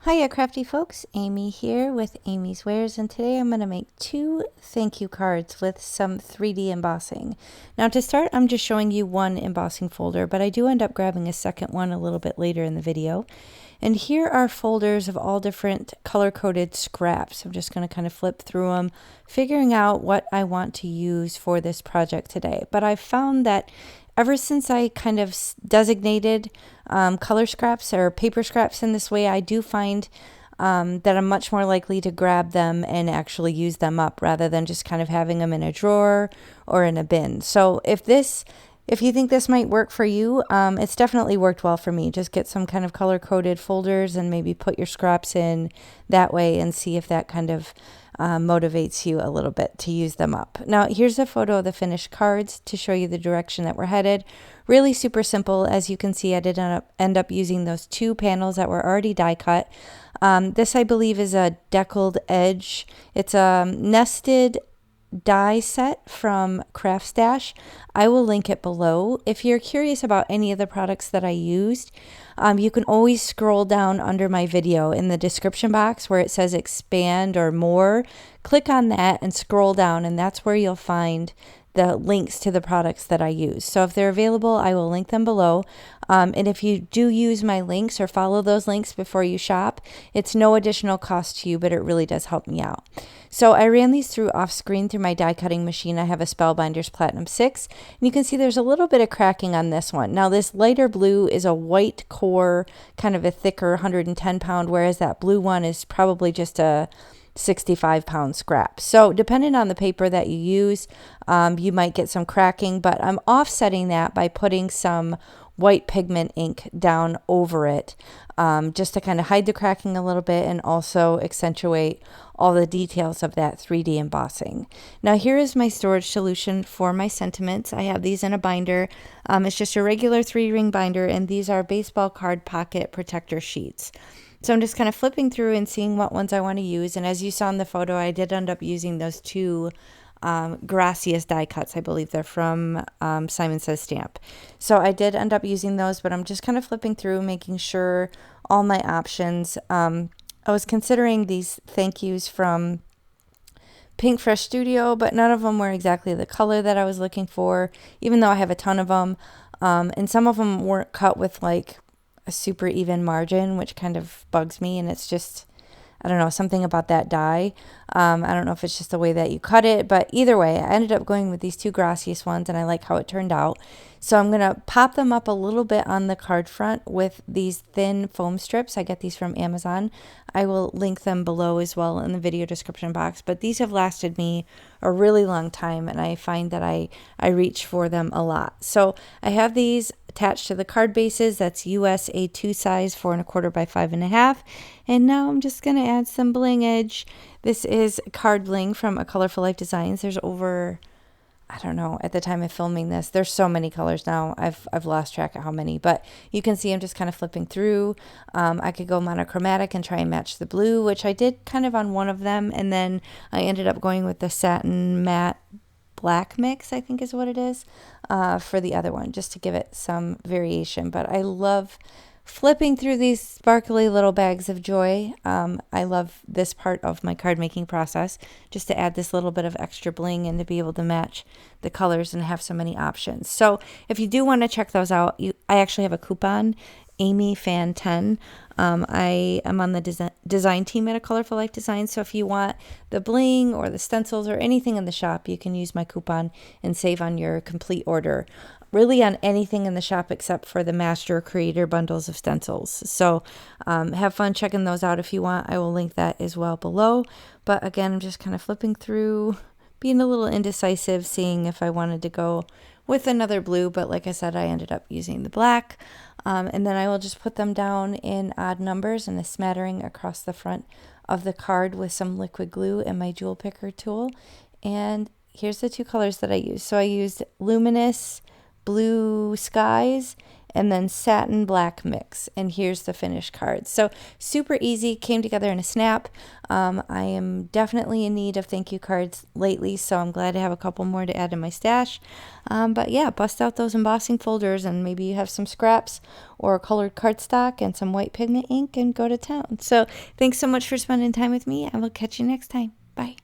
Hiya crafty folks, Amy here with Amy's Wares, and today I'm going to make 2 thank you cards with some 3D embossing. Now to start, I'm just showing you one embossing folder, but I do end up grabbing a second one a little bit later in the video. And here are folders of all different color-coded scraps. I'm just going to kind of flip through them, figuring out what I want to use for this project today. But I've found that ever since I kind of designated color scraps or paper scraps in this way, I do find that I'm much more likely to grab them and actually use them up rather than just kind of having them in a drawer or in a bin. So if you think this might work for you, it's definitely worked well for me. Just get some kind of color-coded folders and maybe put your scraps in that way and see if that kind of motivates you a little bit to use them up. Now, here's a photo of the finished cards to show you the direction that we're headed. Really super simple. As you can see, I did end up using those 2 panels that were already die cut. This, I believe, is a deckled edge. It's a nested die set from Craft Stash. I will link it below. If you're curious about any of the products that I used, you can always scroll down under my video in the description box where it says expand or more. Click on that and scroll down, and that's where you'll find the links to the products that I use. So if they're available, I will link them below. And if you do use my links or follow those links before you shop, it's no additional cost to you, but it really does help me out. So I ran these through off screen through my die cutting machine. I have a Spellbinders Platinum 6, and you can see there's a little bit of cracking on this one. Now this lighter blue is a white core, kind of a thicker 110 pound, whereas that blue one is probably just a 65-pound scrap. So depending on the paper that you use, you might get some cracking, but I'm offsetting that by putting some white pigment ink down over it, just to kind of hide the cracking a little bit and also accentuate all the details of that 3D embossing. Now here is my storage solution for my sentiments. I have these in a binder. It's just a regular 3-ring binder, and these are baseball card pocket protector sheets. So I'm just kind of flipping through and seeing what ones I want to use. And as you saw in the photo, I did end up using those 2 Gracias die cuts. I believe they're from Simon Says Stamp. So I did end up using those, but I'm just kind of flipping through, making sure all my options. I was considering these thank yous from Pink Fresh Studio, but none of them were exactly the color that I was looking for, even though I have a ton of them. And some of them weren't cut with like a super even margin, which kind of bugs me, and it's just, I don't know, something about that die. I don't know if it's just the way that you cut it, but either way, I ended up going with these 2 Gracias ones, and I like how it turned out. So I'm going to pop them up a little bit on the card front with these thin foam strips. I get these from Amazon. I will link them below as well in the video description box, but these have lasted me a really long time, and I find that I reach for them a lot. So I have these attached to the card bases. That's US A2 size, 4 1/4 by 5 1/2. And now I'm just going to add some bling edge. This is card bling from A Colorful Life Designs. There's over, I don't know, at the time of filming this, there's so many colors now. I've lost track of how many, but you can see I'm just kind of flipping through. I could go monochromatic and try and match the blue, which I did kind of on one of them, and then I ended up going with the satin matte black mix, I think is what it is, for the other one, just to give it some variation. But I love flipping through these sparkly little bags of joy. I love this part of my card making process, just to add this little bit of extra bling and to be able to match the colors and have so many options. So if you do want to check those out, I actually have a coupon, Amy Fan 10. I am on the design team at A Colorful Life Designs, so if you want the bling or the stencils or anything in the shop, you can use my coupon and save on your complete order. Really on anything in the shop except for the Master Creator bundles of stencils. So have fun checking those out if you want. I will link that as well below. But again, I'm just kind of flipping through, being a little indecisive, seeing if I wanted to go with another blue. But like I said, I ended up using the black. And then I will just put them down in odd numbers and a smattering across the front of the card with some liquid glue and my jewel picker tool. And here's the 2 colors that I used. So I used Luminous Blue Skies and then satin black mix. And here's the finished card. So super easy, came together in a snap. I am definitely in need of thank you cards lately, so I'm glad to have a couple more to add to my stash. But yeah, bust out those embossing folders, and maybe you have some scraps or colored cardstock and some white pigment ink, and go to town. So thanks so much for spending time with me. I will catch you next time. Bye.